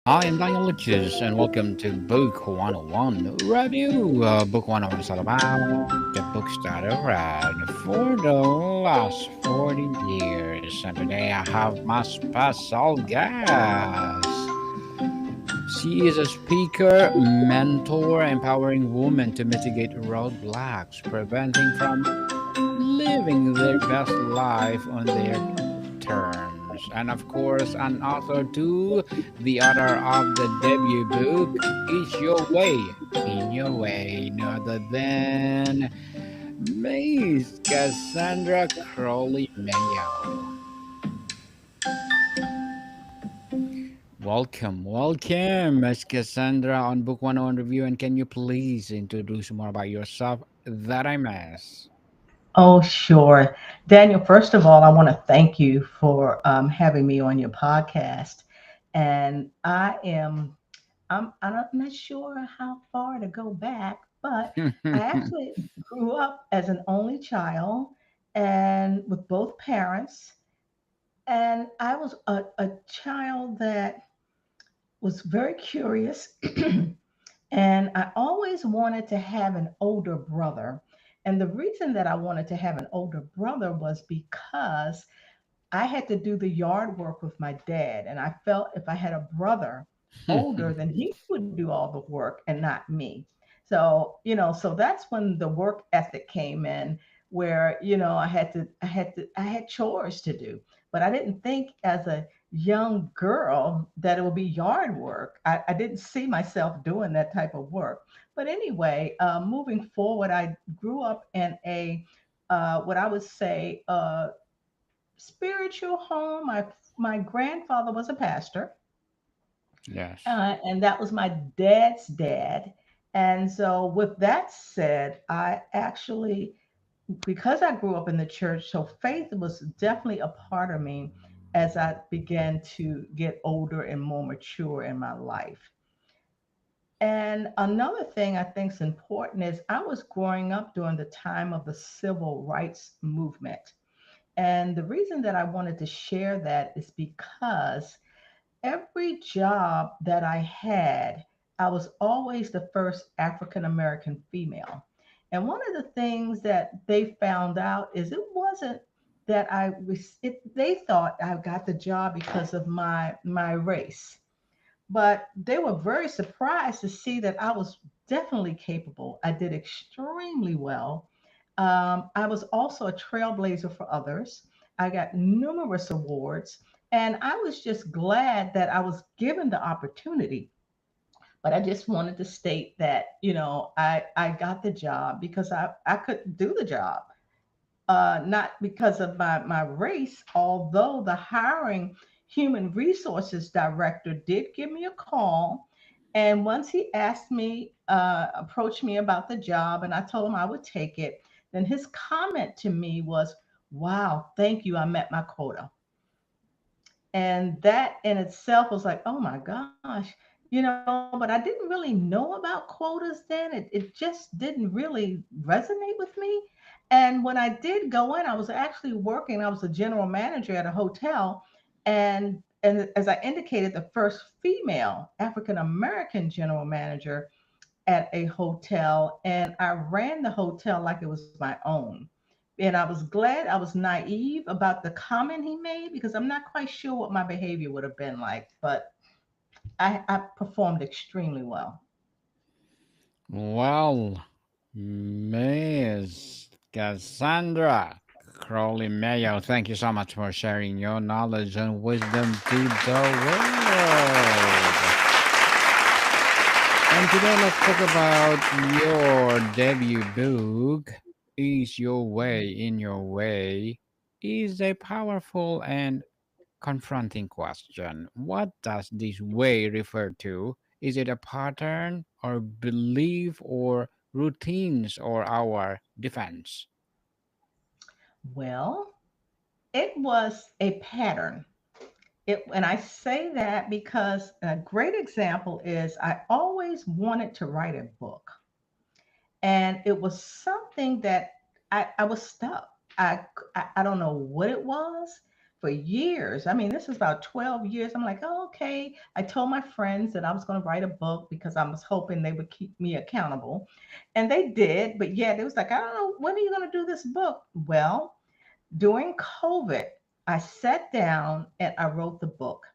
I am Daniel Liches, and welcome to Book 101 Review. Book 101 is all about the books that I read for the last 40 years. And today I have my special guest. She is a speaker, mentor, empowering women to mitigate roadblocks, preventing from living their best life on their terms. And of course, an author too, the author of the debut book, Is Your Way, In Your Way, no other than Miss Cassandra Crawley Mayo. Welcome, Miss Cassandra, on Book 101 Review. And can you please introduce more about yourself that I miss? Oh, sure. Daniel, first of all, I want to thank you for having me on your podcast. And I'm not sure how far to go back, but I actually grew up as an only child and with both parents. And I was a child that was very curious. And I always wanted to have an older brother. And the reason that I wanted to have an older brother was because I had to do the yard work with my dad. And I felt if I had a brother older, then he would do all the work and not me. So that's when the work ethic came in where, I had chores to do. But I didn't think as a young girl that it would be yard work. I didn't see myself doing that type of work. But anyway, moving forward, I grew up in what I would say, spiritual home. My grandfather was a pastor, Yes. and that was my dad's dad. And so, with that said, I actually, because I grew up in the church, so faith was definitely a part of me as I began to get older and more mature in my life. And another thing I think is important is I was growing up during the time of the civil rights movement. And the reason that I wanted to share that is because every job that I had, I was always the first African American female. And one of the things that they found out is it wasn't that they thought I got the job because of my race, but they were very surprised to see that I was definitely capable. I did extremely well. I was also a trailblazer for others. I got numerous awards, and I was just glad that I was given the opportunity. But I just wanted to state that, I got the job because I could do the job, not because of my race, although the hiring human resources director did give me a call. And once he approached me about the job, and I told him I would take it, then his comment to me was, "Wow, thank you. I met my quota." And that in itself was like, oh my gosh, but I didn't really know about quotas then. It just didn't really resonate with me. And when I did go in, I was actually working, I was a general manager at a hotel. And as I indicated, the first female African American general manager at a hotel, and I ran the hotel like it was my own. And I was glad I was naive about the comment he made because I'm not quite sure what my behavior would have been like, but I performed extremely well. Well, Miss Cassandra Crowley Mayo, thank you so much for sharing your knowledge and wisdom to the world. And today let's talk about your debut book, Is Your Way in Your Way? Is a powerful and confronting question. What does this way refer to? Is it a pattern or belief or routines or our defense? Well, it was a pattern. And I say that because a great example is I always wanted to write a book. And it was something that I was stuck. I don't know what it was. for years. I mean, this is about 12 years. I'm like, oh, okay. I told my friends that I was going to write a book because I was hoping they would keep me accountable. And they did. But yet it was like, I don't know, when are you going to do this book? Well, during COVID, I sat down and I wrote the book.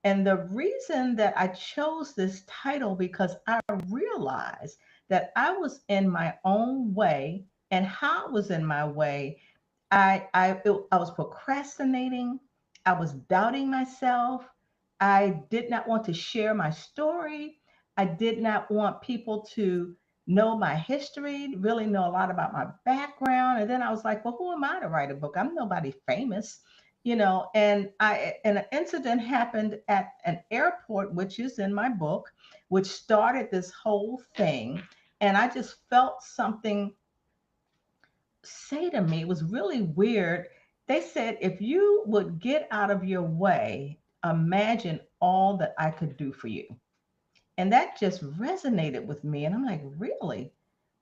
And the reason that I chose this title because I realized that I was in my own way, and how I was in my way, I was procrastinating. I was doubting myself. I did not want to share my story. I did not want people to know my history, really know a lot about my background. And then I was like, well, who am I to write a book? I'm nobody famous, and an incident happened at an airport, which is in my book, which started this whole thing. And I just felt something say to me, it was really weird. They said, if you would get out of your way, imagine all that I could do for you. And that just resonated with me. And I'm like, really?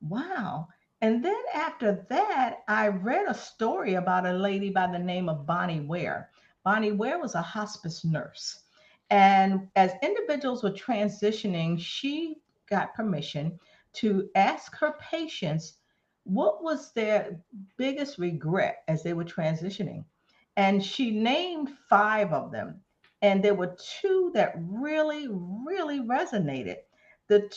Wow. And then after that, I read a story about a lady by the name of Bonnie Ware. Bonnie Ware was a hospice nurse. And as individuals were transitioning, she got permission to ask her patients what was their biggest regret as they were transitioning. And she named five of them. And there were two that really, really resonated. The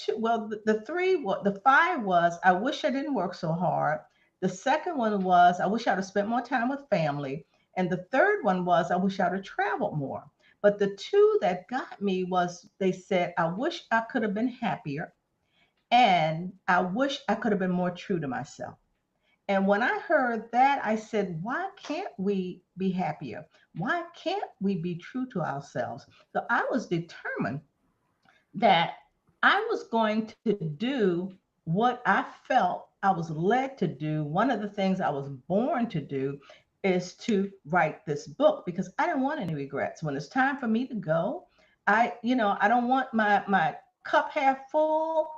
three, the five was, I wish I didn't work so hard. The second one was, I wish I'd have spent more time with family. And the third one was, I wish I'd have traveled more. But the two that got me was, they said, I wish I could have been happier. And I wish I could have been more true to myself. And when I heard that, I said, why can't we be happier? Why can't we be true to ourselves? So I was determined that I was going to do what I felt I was led to do. One of the things I was born to do is to write this book because I didn't want any regrets. When it's time for me to go, I don't want my cup half full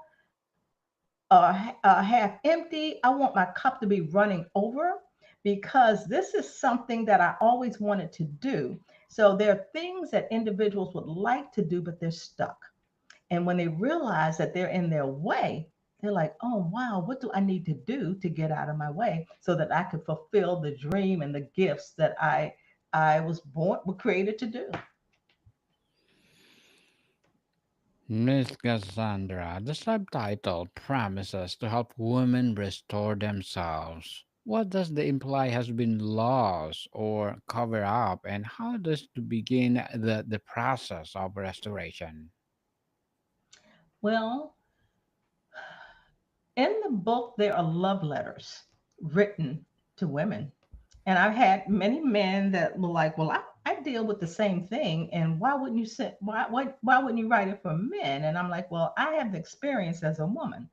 half empty. I want my cup to be running over because this is something that I always wanted to do. So there are things that individuals would like to do, but they're stuck. And when they realize that they're in their way, they're like, oh, wow, what do I need to do to get out of my way so that I can fulfill the dream and the gifts that I was created to do? Miss Cassandra, the subtitle promises to help women restore themselves. What does the imply has been lost or cover up, and how does to begin the process of restoration? Well, in the book, there are love letters written to women. And I've had many men that were like, well, I deal with the same thing. And why wouldn't you say, why wouldn't you write it for men? And I'm like, well, I have the experience as a woman.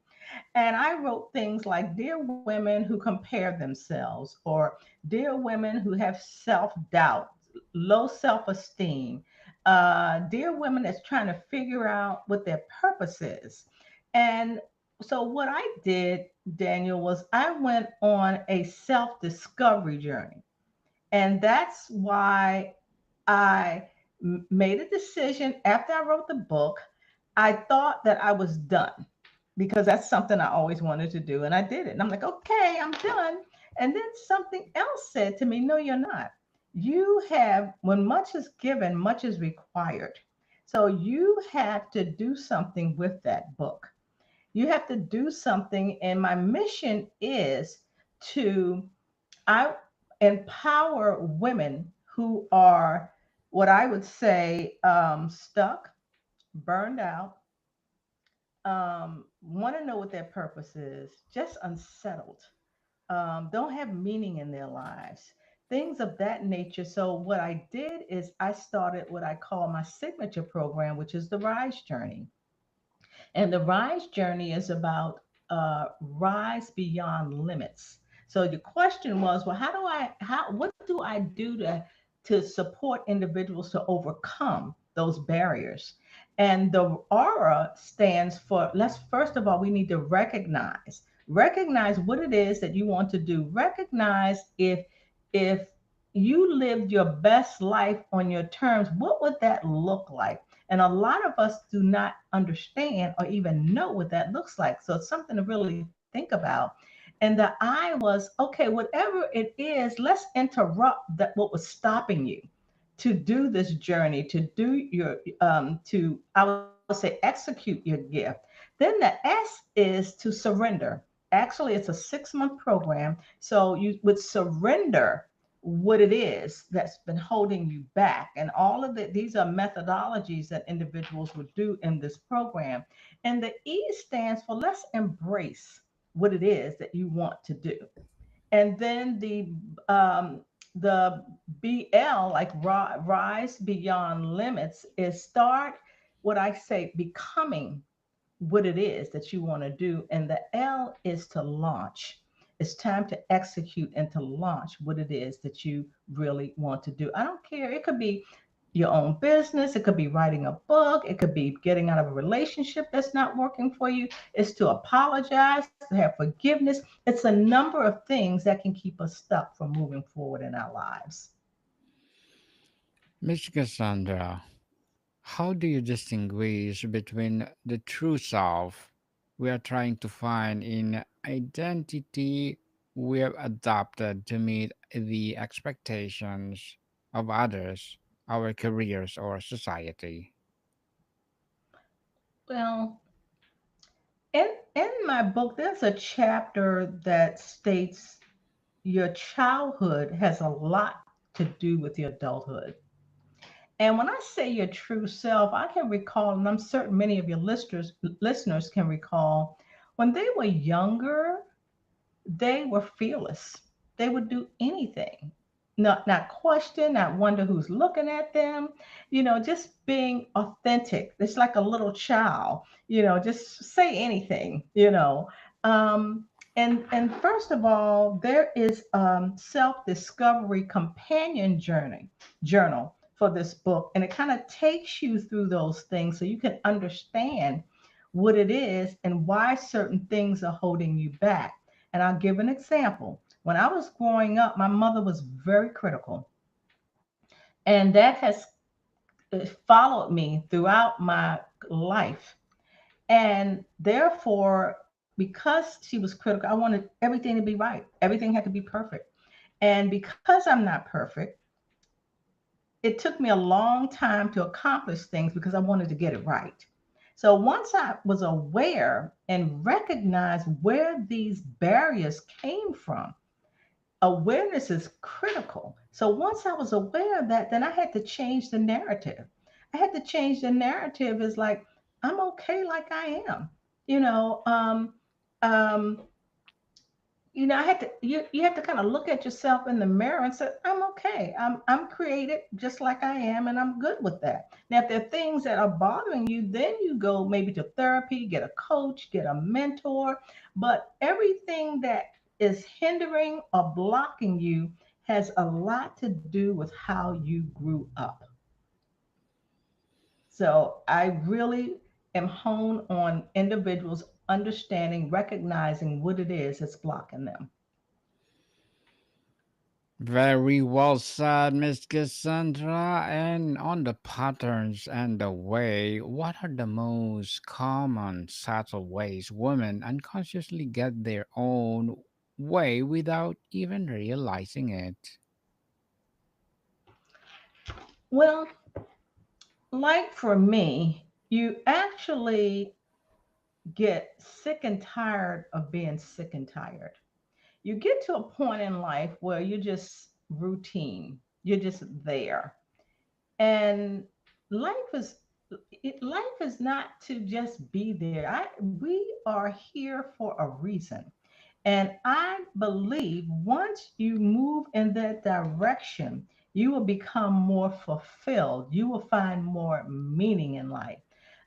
And I wrote things like, dear women who compare themselves, or dear women who have self doubt, low self esteem, dear women that's trying to figure out what their purpose is. And so, what I did, Daniel, was I went on a self discovery journey. And that's why I made a decision after I wrote the book. I thought that I was done because that's something I always wanted to do. And I did it. And I'm like, okay, I'm done. And then something else said to me, no, you're not. You have, when much is given, much is required. So you have to do something with that book. You have to do something. And my mission is to I empower women who are what I would say stuck, burned out, want to know what their purpose is, just unsettled, don't have meaning in their lives, things of that nature. So, what I did is I started what I call my signature program, which is the Rise Journey. And the Rise Journey is about rise beyond limits. So the question was, well, what do I do to support individuals to overcome those barriers? And the aura stands for, let's first of all, we need to recognize what it is that you want to do. Recognize if you lived your best life on your terms, what would that look like? And a lot of us do not understand or even know what that looks like. So it's something to really think about. And the I was, okay, whatever it is, let's interrupt that what was stopping you to do this journey, to do your to I would say execute your gift. Then the S is to surrender. Actually, it's a 6 month program. So you would surrender what it is that's been holding you back. And all of these are methodologies that individuals would do in this program. And the E stands for let's embrace what it is that you want to do. And then the BL, like rise beyond limits, is start what I say becoming what it is that you want to do. And the L is to launch. It's time to execute and to launch what it is that you really want to do. I don't care. It could be your own business. It could be writing a book. It could be getting out of a relationship that's not working for you. It's to apologize, to have forgiveness. It's a number of things that can keep us stuck from moving forward in our lives. Miss Cassandra, how do you distinguish between the true self we are trying to find in identity we have adopted to meet the expectations of others, our careers, or society? Well, in my book, there's a chapter that states your childhood has a lot to do with your adulthood. And when I say your true self, I can recall, and I'm certain many of your listeners can recall, when they were younger, they were fearless. They would do anything, not question, not wonder who's looking at them, just being authentic. It's like a little child, just say anything, Um, and first of all, there is self-discovery companion journal for this book, and it kind of takes you through those things so you can understand what it is and why certain things are holding you back. And I'll give an example. When I was growing up, my mother was very critical, and that has followed me throughout my life. And therefore, because she was critical, I wanted everything to be right. Everything had to be perfect. And because I'm not perfect, it took me a long time to accomplish things because I wanted to get it right. So once I was aware and recognized where these barriers came from, awareness is critical. So once I was aware of that, then I had to change the narrative. I had to change the narrative is like, I'm okay like I am. You know, um, um, I had to you have to kind of look at yourself in the mirror and say, I'm okay. I'm created just like I am, and I'm good with that. Now, if there are things that are bothering you, then you go maybe to therapy, get a coach, get a mentor. But everything that is hindering or blocking you has a lot to do with how you grew up. So I really am honed on individuals understanding, recognizing what it is that's blocking them. Very well said, Miss Cassandra. And on the patterns and the way, what are the most common subtle ways women unconsciously get their own way without even realizing it? Well, like for me, you actually get sick and tired of being sick and tired. You get to a point in life where you're just routine, you're just there. And life is life is not to just be there. We are here for a reason. And I believe once you move in that direction, you will become more fulfilled. You will find more meaning in life.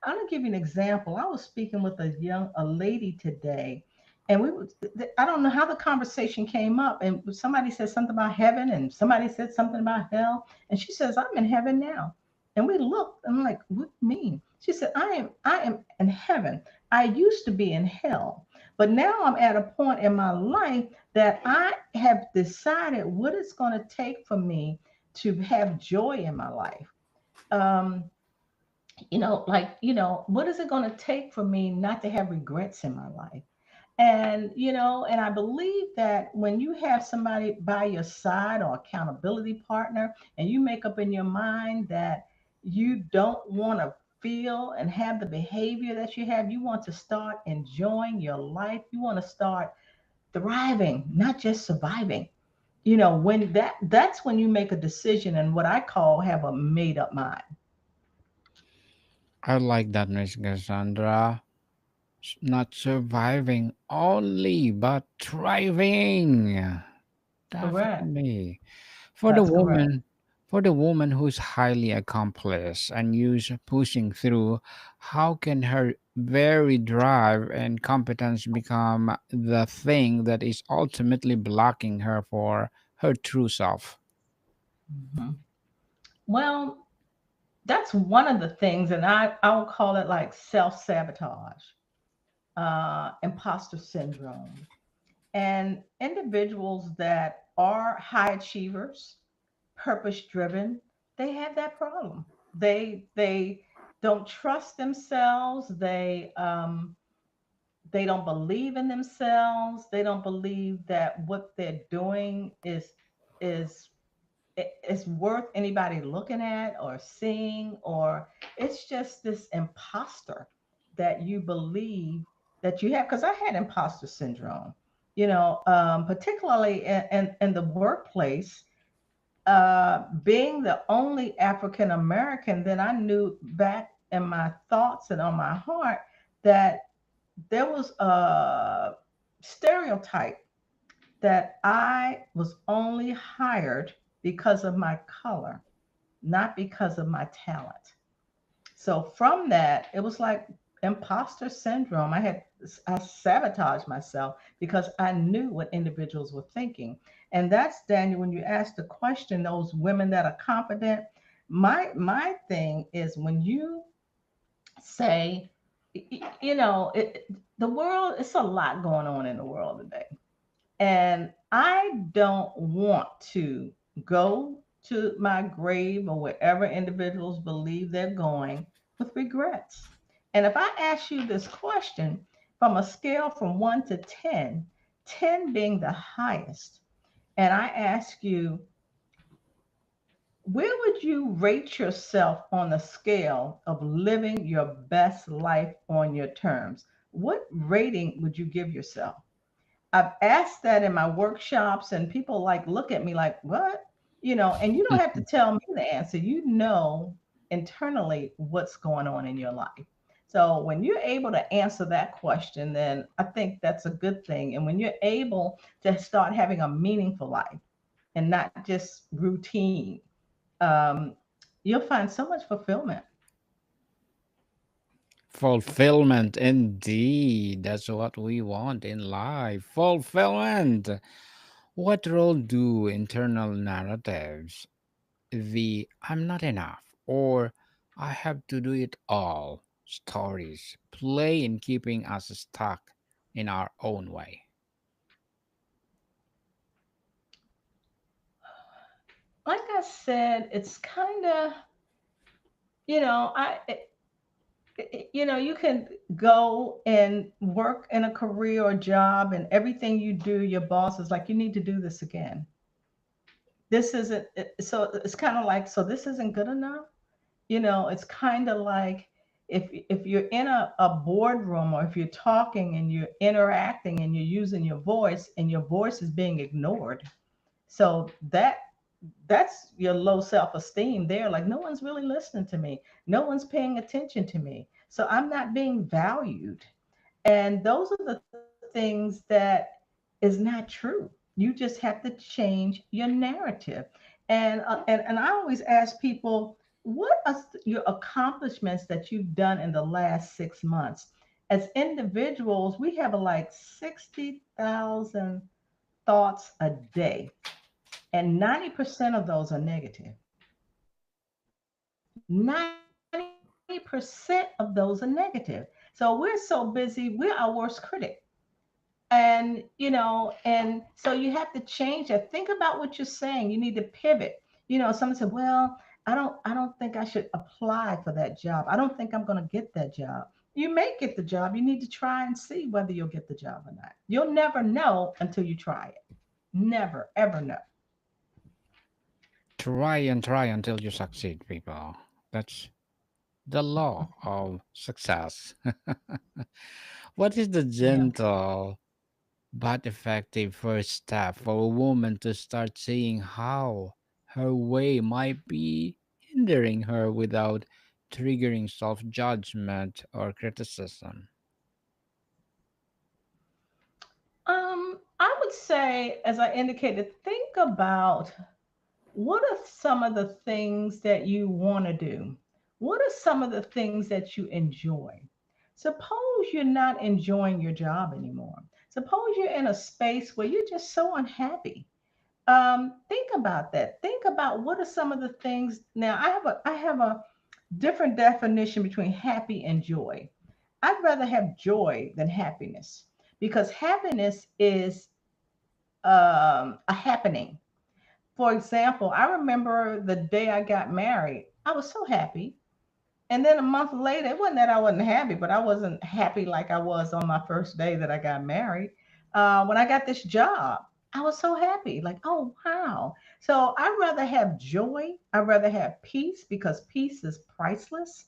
I'm gonna give you an example. I was speaking with a lady today, and I don't know how the conversation came up, and somebody said something about heaven, and somebody said something about hell, and she says, I'm in heaven now. And we looked, and I'm like, what do you mean? She said, I am in heaven. I used to be in hell. But now I'm at a point in my life that I have decided what it's going to take for me to have joy in my life. Um, what is it going to take for me not to have regrets in my life? And I believe that when you have somebody by your side or accountability partner, and you make up in your mind that you don't want to feel and have the behavior that you have, you want to start enjoying your life, you want to start thriving, not just surviving. When that's when you make a decision and what I call have a made up mind. I like that, Miss Cassandra. Not surviving only, but thriving. Correct. Definitely. For the That's correct. woman, for the woman who's highly accomplished and used pushing through, how can her very drive and competence become the thing that is ultimately blocking her for her true self? Mhm. Well, that's one of the things, and I will call it like self sabotage, imposter syndrome, and individuals that are high achievers, purpose driven, they have that problem. They don't trust themselves. They don't believe in themselves. They don't believe that what they're doing is it's worth anybody looking at or seeing, or it's just this imposter that you believe that you have. Because I had imposter syndrome, particularly in the workplace, being the only African American. Then I knew back in my thoughts and on my heart that there was a stereotype that I was only hired because of my color, not because of my talent. So from that, it was like imposter syndrome. I sabotaged myself because I knew what individuals were thinking. And that's, Daniel, when you ask the question, those women that are confident, my thing is when you say, the world, it's a lot going on in the world today. And I don't want to go to my grave or wherever individuals believe they're going with regrets. And if I ask you this question from a scale from 1 to 10, 10 being the highest, and I ask you, where would you rate yourself on the scale of living your best life on your terms? What rating would you give yourself? I've asked that in my workshops, and people like look at me like, what? And you don't have to tell me the answer. You know internally what's going on in your life. So when you're able to answer that question, then I think that's a good thing. And when you're able to start having a meaningful life and not just routine, um, you'll find so much fulfillment. Fulfillment, indeed. That's what we want in life. Fulfillment. What role do internal narratives, the I'm not enough or I have to do it all stories, play in keeping us stuck in our own way? Like I said, it's kind of, you know, I you can go and work in a career or job, and everything you do, your boss is like, you need to do this again. This isn't, so it's kind of like, so this isn't good enough. It's kind of like if you're in a boardroom, or if you're talking and you're interacting and you're using your voice and your voice is being ignored. So that's your low self-esteem there. Like, no one's really listening to me, no one's paying attention to me, so I'm not being valued. And those are the things that is not true. You just have to change your narrative. And I always ask people, what are your accomplishments that you've done in the last 6 months? As individuals, we have like 60,000 thoughts a day, and 90% of those are negative. 90% of those are negative. So we're so busy, we're our worst critic. And and so you have to change that. Think about what you're saying. You need to pivot. Someone said, well, I don't think I should apply for that job. I don't think I'm going to get that job. You may get the job. You need to try and see whether you'll get the job or not. You'll never know until you try it. Never ever know. Try until you succeed, people. That's the law of success. What is the Yeah. gentle but effective first step for a woman to start seeing how her way might be hindering her without triggering self judgment or criticism? I would say, as I indicated, think about what are some of the things that you want to do? What are some of the things that you enjoy? Suppose you're not enjoying your job anymore. Suppose you're in a space where you're just so unhappy. Think about that. Think about what are some of the things. Now, I have a different definition between happy and joy. I'd rather have joy than happiness because happiness is a happening. For example, I remember the day I got married. I was so happy. And then a month later, it wasn't that I wasn't happy, but I wasn't happy like I was on my first day that I got married. When I got this job, I was so happy. Like, oh, wow. So I'd rather have joy. I'd rather have peace because peace is priceless.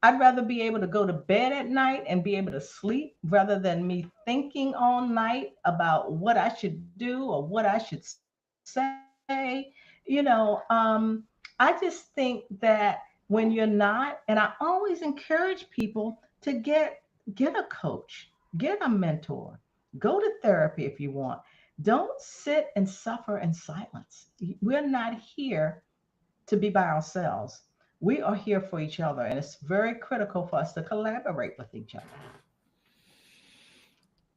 I'd rather be able to go to bed at night and be able to sleep rather than me thinking all night about what I should do or what I should say. I just think that when you're not, and I always encourage people to get a coach, get a mentor, go to therapy if you want. Don't sit and suffer in silence. We're not here to be by ourselves. We are here for each other, and it's very critical for us to collaborate with each other.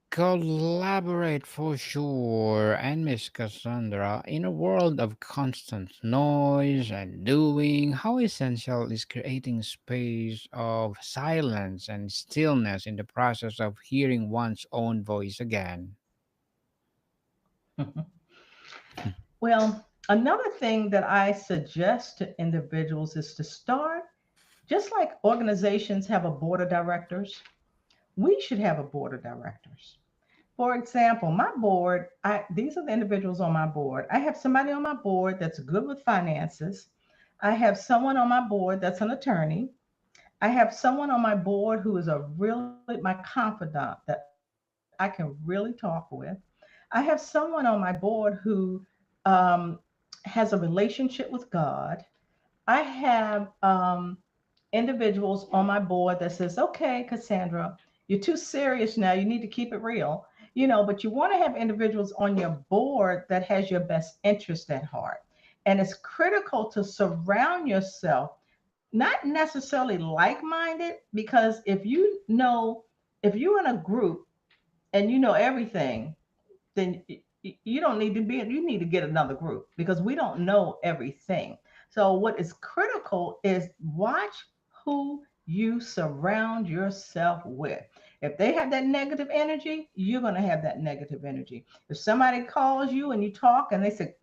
Collaborate for sure. And Miss Cassandra, in a world of constant noise and doing, how essential is creating space of silence and stillness in the process of hearing one's own voice again? Well, another thing that I suggest to individuals is to start, just like organizations have a board of directors, we should have a board of directors. For example, my board, these are the individuals on my board. I have somebody on my board that's good with finances. I have someone on my board that's an attorney. I have someone on my board who is a really my confidant that I can really talk with. I have someone on my board who um, has a relationship with God. I have individuals on my board that says, okay, Cassandra, you're too serious now. You need to keep it real. But you want to have individuals on your board that has your best interest at heart. And it's critical to surround yourself, not necessarily like-minded, because if you're in a group and you know everything, then you don't need to be, you need to get another group because we don't know everything. So what is critical is watch who you surround yourself with. If they have that negative energy, you're going to have that negative energy. If somebody calls you and you talk and they say,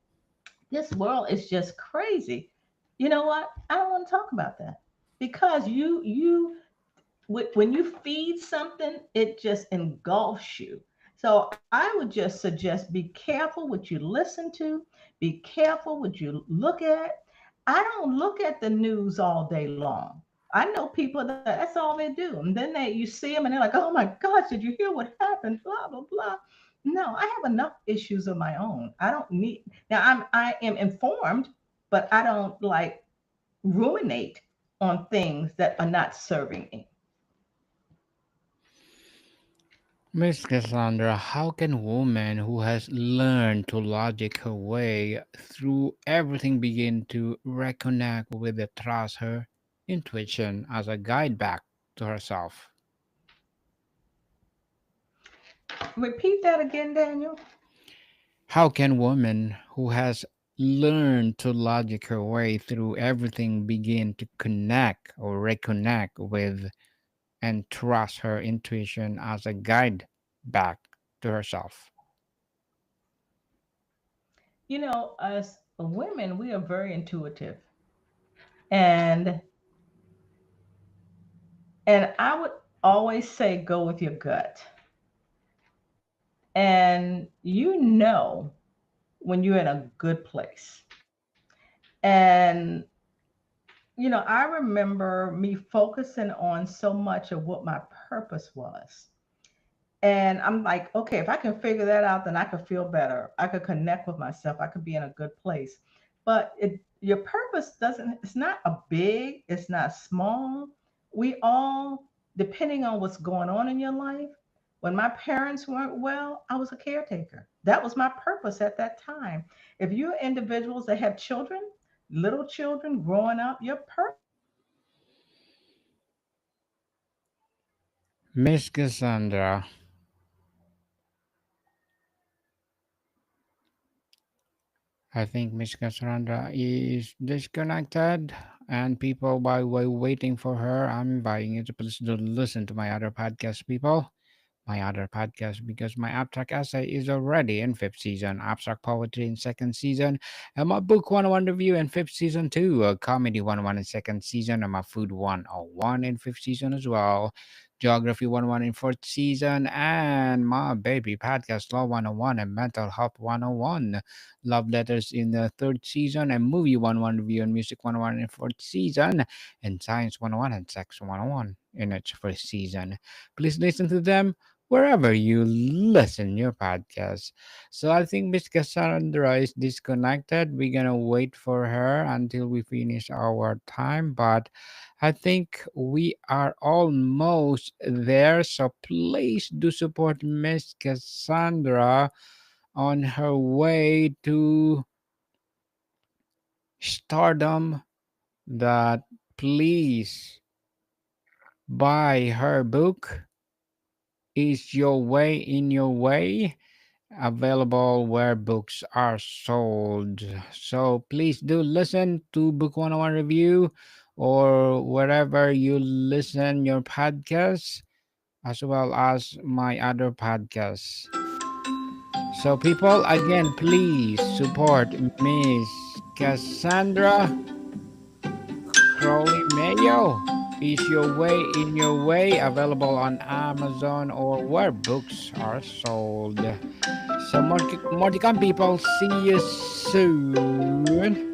this world is just crazy, you know what? I don't want to talk about that because when you feed something, it just engulfs you. So I would just suggest be careful what you listen to, be careful what you look at. I don't look at the news all day long. I know people that that's all they do. And then you see them and they're like, oh my gosh, did you hear what happened? Blah, blah, blah. No, I have enough issues of my own. I don't need, now I am informed, but I don't like ruminate on things that are not serving me. Miss Cassandra, how can a woman who has learned to logic her way through everything begin to reconnect with the trust her intuition as a guide back to herself? Repeat that again, Daniel. How can woman who has learned to logic her way through everything begin to connect or reconnect with and trust her intuition as a guide back to herself? As women, we are very intuitive, and I would always say go with your gut. And when you're in a good place. And I remember me focusing on so much of what my purpose was. And I'm like, okay, if I can figure that out, then I could feel better. I could connect with myself. I could be in a good place. But your purpose doesn't, it's not a big, it's not small. We all, depending on what's going on in your life, when my parents weren't well, I was a caretaker. That was my purpose at that time. If you're individuals that have children, little children growing up, your purpose is to take care of them. Miss Cassandra, I think Miss Cassandra is disconnected, and people, by waiting for her, I'm inviting you to please do listen to my other podcast, people. My other podcast, because my abstract essay is already in fifth season, abstract poetry in second season, and my book 101 review in fifth season too, a comedy 101 in second season, and my food 101 in fifth season as well, geography 101 in fourth season, and my baby podcast law 101 and mental health 101, love letters in the third season, and movie 101 review and music 101 in fourth season, and science 101 and sex 101 in its first season. Please listen to them wherever you listen your podcast. So I think Miss Cassandra is disconnected. We're gonna wait for her until we finish our time, but I think we are almost there. So please do support Miss Cassandra on her way to stardom. That please buy her book. Is Your Way in Your Way? Available where books are sold. So please do listen to Book 101 Review or wherever you listen your podcasts, as well as my other podcasts. So people, again, please support Miss Cassandra Crawley Mayo. Is Your Way in Your Way, available on Amazon or where books are sold. So more to come, people. See you soon.